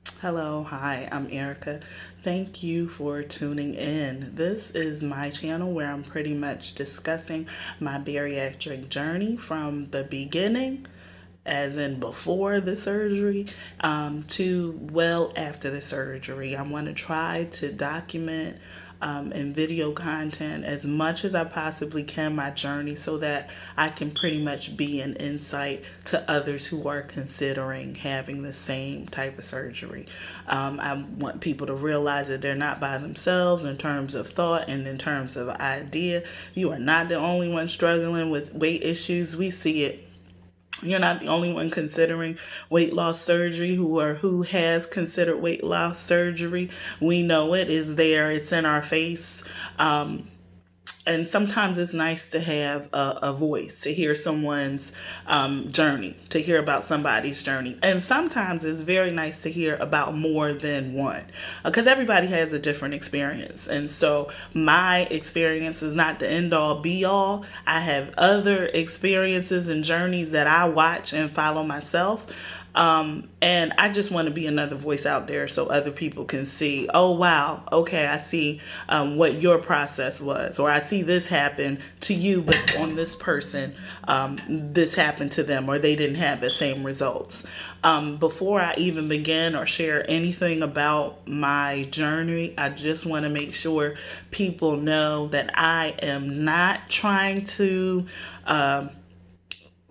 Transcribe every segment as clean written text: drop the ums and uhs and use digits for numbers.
Hello, hi, I'm Erica. Thank you for tuning in. This is my channel where I'm pretty much discussing my bariatric journey from the beginning, as in before the surgery, to well after the surgery. I want to try to document and video content as much as I possibly can my journey so that I can pretty much be an insight to others who are considering having the same type of surgery. I want people to realize that they're not by themselves in terms of thought and in terms of idea. You are not the only one struggling with weight issues. We see it. You're not the only one considering weight loss surgery who has considered weight loss surgery. We know it is there. It's in our face. And sometimes it's nice to have a voice, to hear someone's journey, to hear about somebody's journey. And sometimes it's very nice to hear about more than one, because everybody has a different experience. And so my experience is not the end all be all. I have other experiences and journeys that I watch and follow myself. And I just want to be another voice out there so other people can see, oh, wow, okay, I see what your process was, or I see this happen to you, but on this person, this happened to them, or they didn't have the same results. Before I even begin or share anything about my journey, I just want to make sure people know that I am not trying to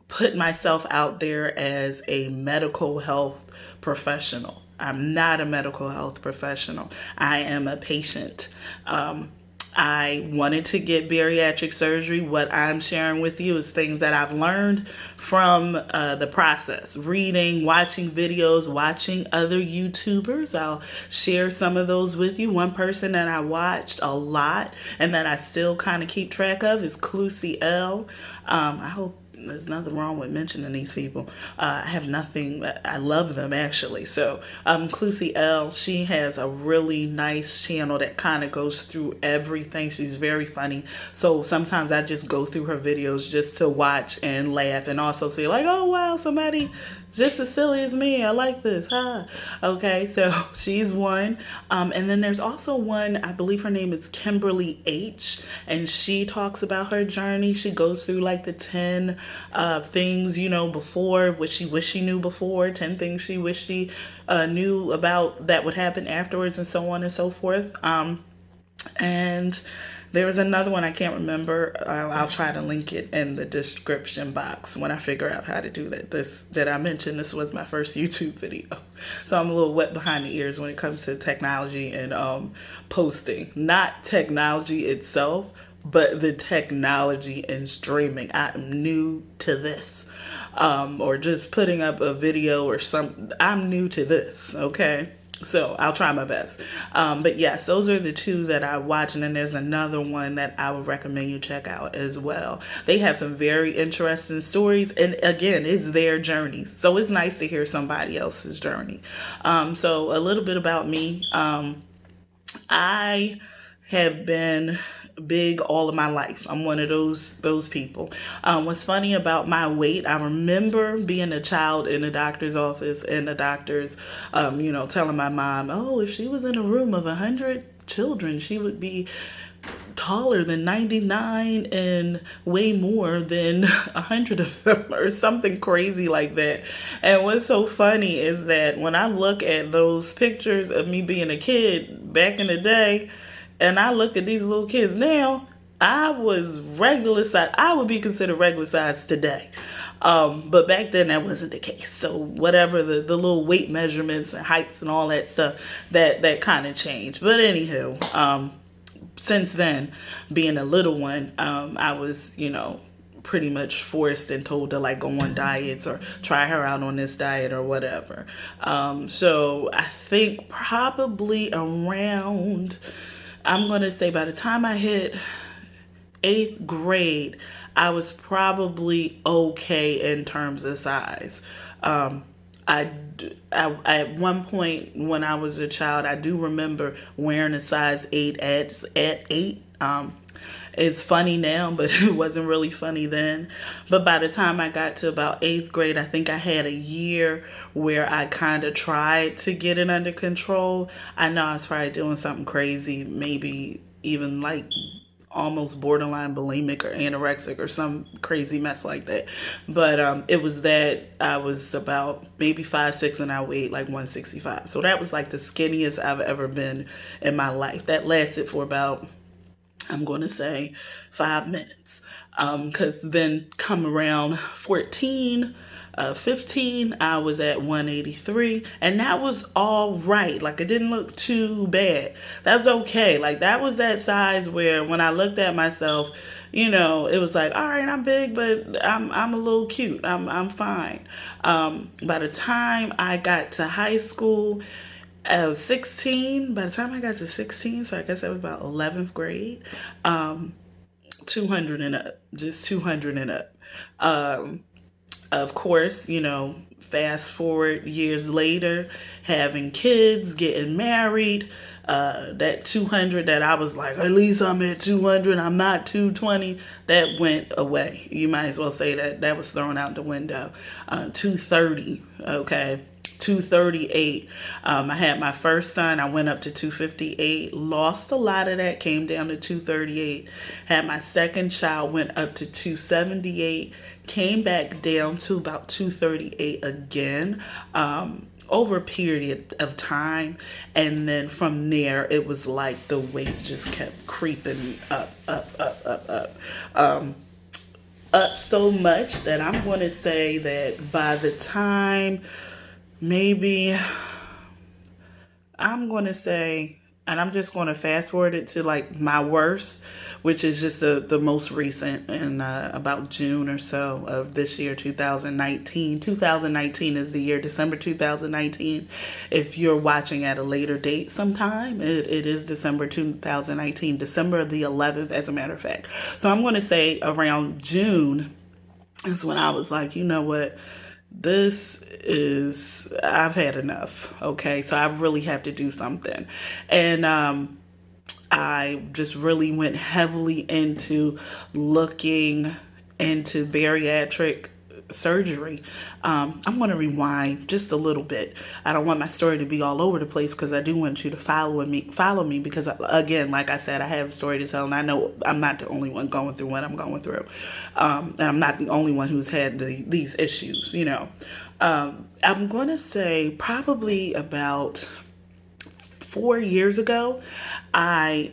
put myself out there as a medical health professional. I'm not a medical health professional. I am a patient. I wanted to get bariatric surgery. What I'm sharing with you is things that I've learned from the process, reading, watching videos, watching other YouTubers. I'll share some of those with you. One person that I watched a lot and that I still kind of keep track of is Clucy L. I hope there's nothing wrong with mentioning these people. I have nothing. I love them, actually. So Clucy L, she has a really nice channel that kind of goes through everything. She's very funny. So sometimes I just go through her videos just to watch and laugh, and also see like, oh wow, somebody just as silly as me. I like this. Huh? Okay, so she's one. And then there's also one, I believe her name is Kimberly H. And she talks about her journey. She goes through like the 10 things, before, what she wished she knew before, 10 things she wished she knew about that would happen afterwards, and so on and so forth. And there was another one I can't remember. I'll try to link it in the description box when I figure out how to do that. That I mentioned, this was my first YouTube video. So I'm a little wet behind the ears when it comes to technology and posting. Not technology itself, but the technology and streaming. I'm new to this. Or just putting up a video or something. I'm new to this, okay? So I'll try my best. But yes, those are the two that I watch. And then there's another one that I would recommend you check out as well. They have some very interesting stories. And again, it's their journey. So it's nice to hear somebody else's journey. So a little bit about me. I have been big all of my life. I'm one of those people. What's funny about my weight, I remember being a child in a doctor's office, and the doctors, telling my mom, oh, if she was in a room of 100 children, she would be taller than 99 and weigh more than 100 of them, or something crazy like that. And what's so funny is that when I look at those pictures of me being a kid back in the day, and I look at these little kids now, I was regular size. I would be considered regular size today. But back then that wasn't the case. So whatever the little weight measurements and heights and all that stuff, that kind of changed. But anywho, since then, being a little one, I was, pretty much forced and told to like go on diets or try her out on this diet or whatever. So I think probably around, I'm going to say by the time I hit 8th grade, I was probably okay in terms of size. I at one point when I was a child, I do remember wearing a size 8 at 8. It's funny now, but it wasn't really funny then. But by the time I got to about eighth grade, I think I had a year where I kind of tried to get it under control. I know I was probably doing something crazy, maybe even like almost borderline bulimic or anorexic or some crazy mess like that. But it was that I was about maybe 5'6" and I weighed like 165. So that was like the skinniest I've ever been in my life. That lasted for about, I'm going to say, 5 minutes. Because then come around 14, 15, I was at 183, and that was all right. Like, it didn't look too bad. That's okay. Like, that was that size where when I looked at myself, it was like, all right, I'm big, but I'm a little cute. I'm fine. By the time I got to high school, 16, by the time I got to 16, so I guess that was about 11th grade, 200 and up, just 200 and up. Of course, fast forward years later, having kids, getting married, that 200 that I was like, at least I'm at 200, I'm not 220, that went away. You might as well say that was thrown out the window. 230, okay. 238. I had my first son. I went up to 258, lost a lot of that, came down to 238. Had my second child, went up to 278, came back down to about 238 again, over a period of time. And then from there, it was like the weight just kept creeping up, up so much that I'm going to say that by the time, maybe, I'm going to say, and I'm just going to fast forward it to like my worst, which is just the most recent in about June or so of this year, 2019. 2019 is the year, December 2019. If you're watching at a later date sometime, it is December 2019, December the 11th, as a matter of fact. So I'm going to say around June is when I was like, you know what? I've had enough. Okay. So I really have to do something. And, I just really went heavily into looking into bariatric surgery. I'm going to rewind just a little bit. I don't want my story to be all over the place because I do want you to follow me because, again, like I said, I have a story to tell, and I know I'm not the only one going through what I'm going through. And I'm not the only one who's had these issues, I'm going to say probably about 4 years ago, I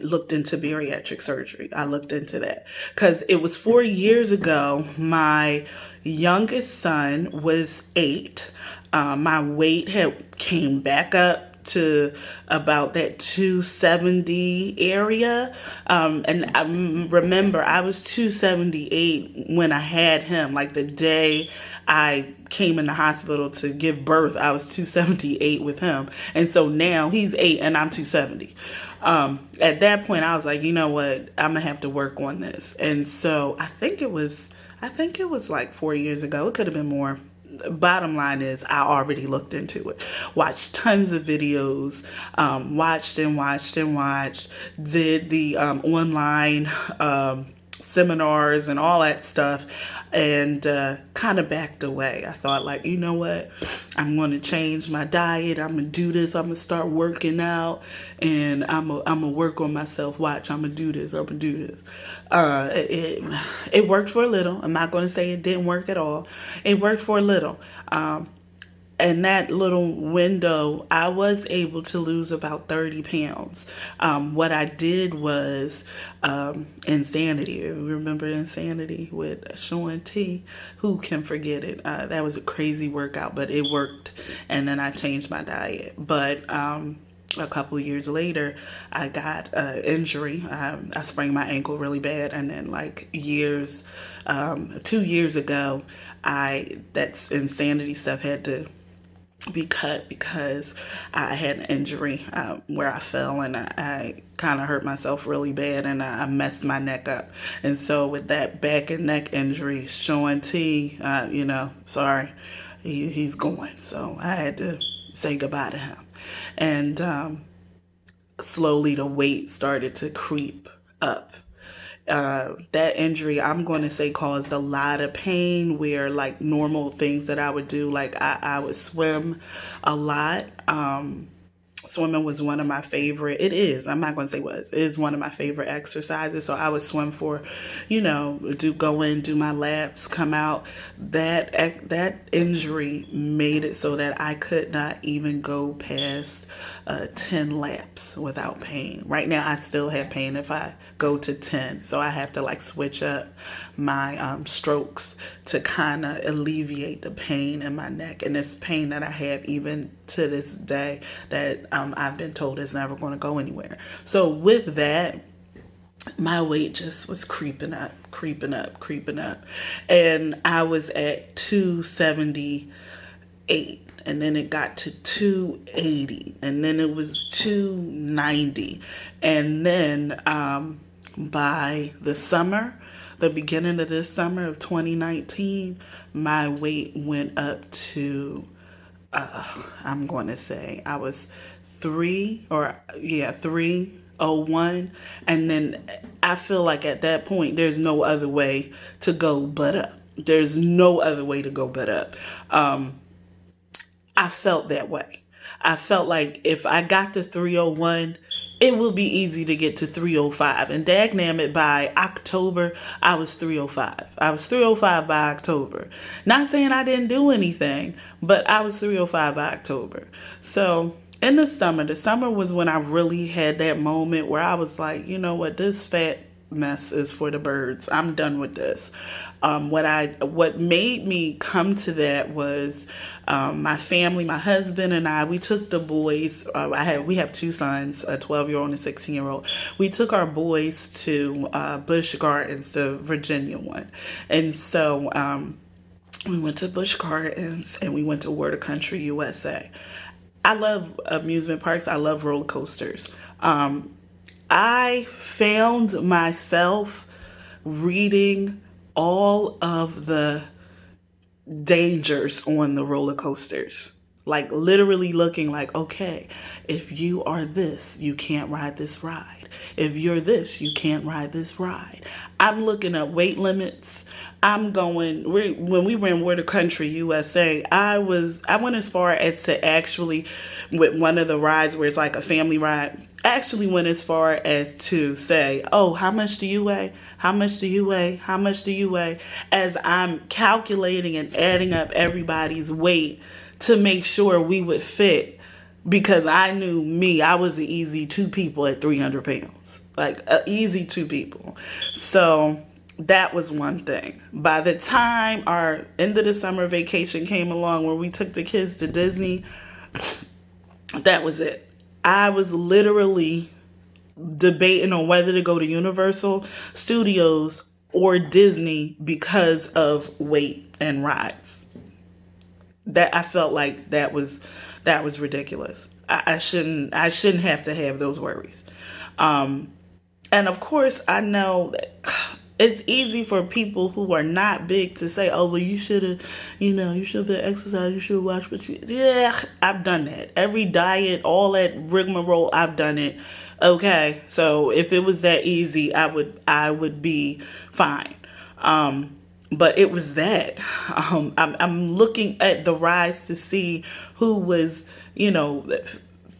looked into bariatric surgery. I looked into that because it was 4 years ago. My youngest son was 8. My weight had came back up to about that 270 area. And I remember I was 278 when I had him, like the day I came in the hospital to give birth, I was 278 with him. And so now he's 8 and I'm 270. At that point I was like, you know what, I'm gonna have to work on this. And so I think it was like 4 years ago. It could have been more. Bottom line is I already looked into it, watched tons of videos, watched, did the online seminars and all that stuff, and kind of backed away. I thought, like, you know what, I'm going to change my diet, I'm going to do this, I'm going to start working out, and I'm going to work on myself. Watch, I'm going to do this, it worked for a little. I'm not going to say it didn't work at all. It worked for a little. In that little window, I was able to lose about 30 pounds. What I did was Insanity. Remember Insanity with Sean T? Who can forget it? That was a crazy workout, but it worked. And then I changed my diet. But a couple of years later, I got an injury. I sprained my ankle really bad. And then 2 years ago, that's Insanity stuff had to be cut because I had an injury where I fell and I kind of hurt myself really bad and I messed my neck up. And so with that back and neck injury, Sean T, sorry, he's gone. So I had to say goodbye to him. And slowly the weight started to creep up. That injury, I'm going to say, caused a lot of pain, where like normal things that I would do, like I would swim a lot. Swimming was one of my favorite. It is. I'm not going to say was. It is one of my favorite exercises. So I would swim for, go in, do my laps, come out. That injury made it so that I could not even go past 10 laps without pain. Right now, I still have pain if I go to 10. So I have to like switch up my strokes to kind of alleviate the pain in my neck. And this pain that I have even to this day that I've been told is never going to go anywhere. So with that, my weight just was creeping up. And I was at 278. And then it got to 280. And then it was 290. And then by the beginning of this summer of 2019, my weight went up to, I'm going to say I was 301. And then I feel like at that point, there's no other way to go but up. There's no other way to go but up. I felt that way. I felt like if I got to 301, it will be easy to get to 305. And dagnammit, by October, I was 305. I was 305 by October. Not saying I didn't do anything, but I was 305 by October. So in the summer was when I really had that moment where I was like, you know what, this fat mess is for the birds. I'm done with this. What made me come to that was my family, my husband and I. We took the boys. We have two sons, a 12-year-old and a 16-year-old. We took our boys to Busch Gardens, the Virginia one, and so we went to Busch Gardens and we went to Word of Country USA. I love amusement parks. I love roller coasters. I found myself reading all of the dangers on the roller coasters. Like literally looking like, okay, if you are this, you can't ride this ride. If you're this, you can't ride this ride. I'm looking up weight limits. When we were in Word of Country USA, I went as far as to actually, with one of the rides where it's like a family ride, actually went as far as to say, oh, how much do you weigh? How much do you weigh? How much do you weigh? As I'm calculating and adding up everybody's weight to make sure we would fit, because I knew I was an easy 2 people at 300 pounds, like an easy 2 people. So that was one thing. By the time our end of the summer vacation came along, where we took the kids to Disney, that was it. I was literally debating on whether to go to Universal Studios or Disney because of weight and rides. That I felt like that was ridiculous. I shouldn't have to have those worries. And of course, I know that it's easy for people who are not big to say, oh, well, you should have been exercising, you should have watched what you... Yeah, I've done that. Every diet, all that rigmarole, I've done it. Okay, so if it was that easy, I would be fine. But it was that. I'm looking at the rise to see who was,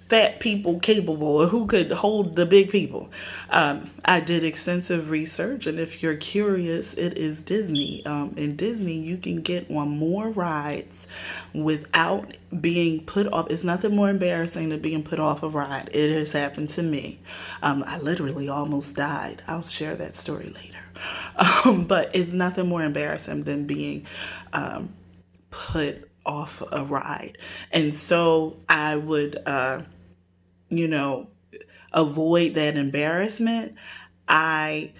fat people capable, or who could hold the big people. I did extensive research, and if you're curious, it is Disney. In Disney, you can get on more rides without being put off. It's nothing more embarrassing than being put off a ride. It has happened to me. I literally almost died. I'll share that story later. But it's nothing more embarrassing than being put off a ride. And so I would, avoid that embarrassment. I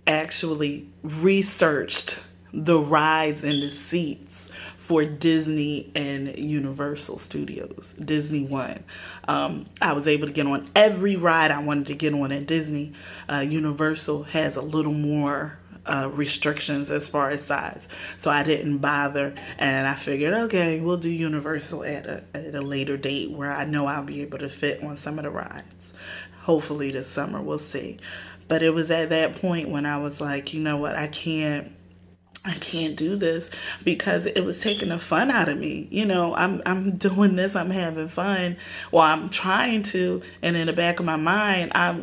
actually researched the rides and the seats for Disney and Universal Studios, Disney One. I was able to get on every ride I wanted to get on at Disney. Universal has a little more restrictions as far as size. So I didn't bother, and I figured, okay, we'll do Universal at a later date where I know I'll be able to fit on some of the rides. Hopefully this summer, we'll see. But it was at that point when I was like, you know what, I can't do this, because it was taking the fun out of me. I'm doing this, I'm having fun. Well, I'm trying to, and in the back of my mind, I'm,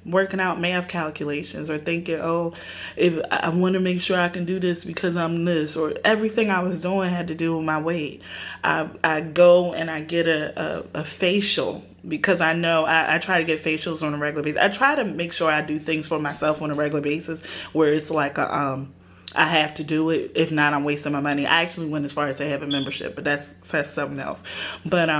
working out math calculations, or thinking, oh, if I want to make sure I can do this because I'm this, or everything I was doing had to do with my weight. I go and I get a facial, because I know I try to get facials on a regular basis. I try to make sure I do things for myself on a regular basis where it's like I have to do it. If not, I'm wasting my money. I actually went as far as to have a membership, but that's something else. But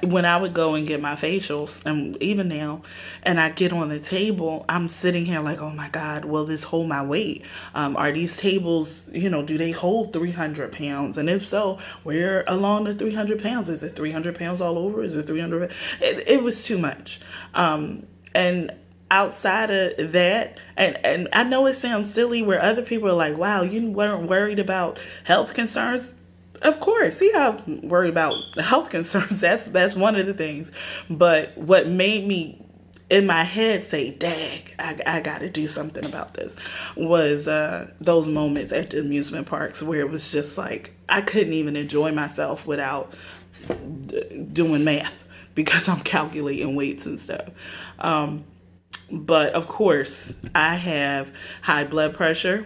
when I would go and get my facials, and even now, and I get on the table, I'm sitting here like, oh my God, will this hold my weight? Are these tables, do they hold 300 pounds? And if so, where along the 300 pounds? Is it 300 pounds all over? Is it 300? It was too much. And outside of that, and I know it sounds silly where other people are like, wow, you weren't worried about health concerns. Of course, I'm worried about health concerns. That's one of the things. But what made me in my head say, dang, I got to do something about this, was those moments at the amusement parks where it was just like, I couldn't even enjoy myself without doing math, because I'm calculating weights and stuff. But of course, I have high blood pressure.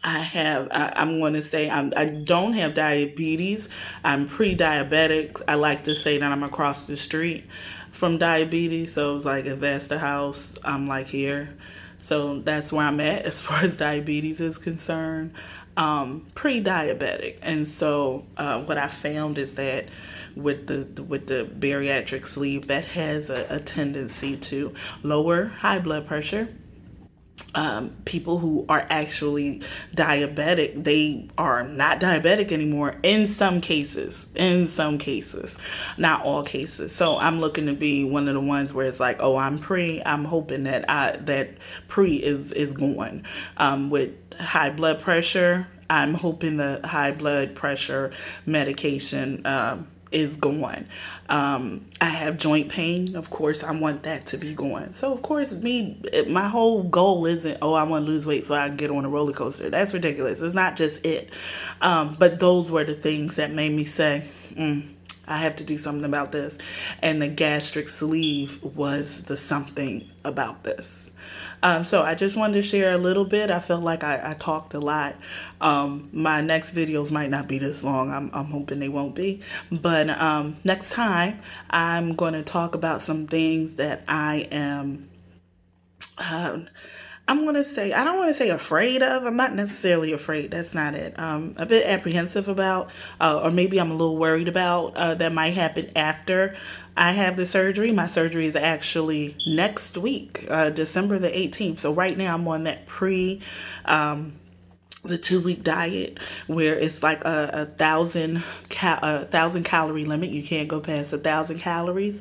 I'm going to say I don't have diabetes. I'm pre-diabetic. I like to say that I'm across the street from diabetes. So it's like, if that's the house, I'm like here. So that's where I'm at as far as diabetes is concerned. Pre-diabetic. And so what I found is that with the bariatric sleeve, that has a tendency to lower high blood pressure. People who are actually diabetic, they are not diabetic anymore in some cases, not all cases. So I'm looking to be one of the ones where it's like, oh, I'm hoping that that pre is going. With high blood pressure, I'm hoping the high blood pressure medication is going. I have joint pain. Of course, I want that to be going. So, of course, my whole goal isn't, oh, I want to lose weight so I can get on a roller coaster. That's ridiculous. It's not just it. But those were the things that made me say, I have to do something about this. And the gastric sleeve was the something about this. So I just wanted to share a little bit. I felt like I talked a lot. My next videos might not be this long. I'm hoping they won't be. But next time, I'm going to talk about some things that I am... I don't want to say afraid of. I'm not necessarily afraid. That's not it. A bit apprehensive about, or maybe I'm a little worried about, that might happen after I have the surgery. My surgery is actually next week, December the 18th. So right now I'm on that the 2-week diet where it's like a 1,000 calorie limit. You can't go past 1,000 calories.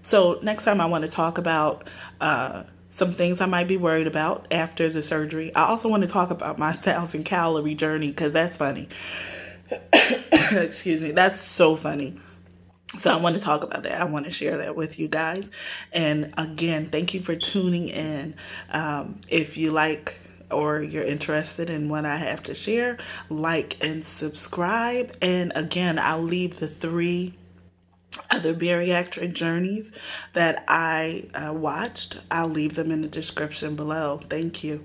So next time I want to talk about, some things I might be worried about after the surgery. I also want to talk about my 1,000 calorie journey, because that's funny. Excuse me. That's so funny. So I want to talk about that. I want to share that with you guys. And again, thank you for tuning in. If you like or you're interested in what I have to share, like and subscribe. And again, I'll leave the 3 other bariatric journeys that I watched. I'll leave them in the description below. Thank you.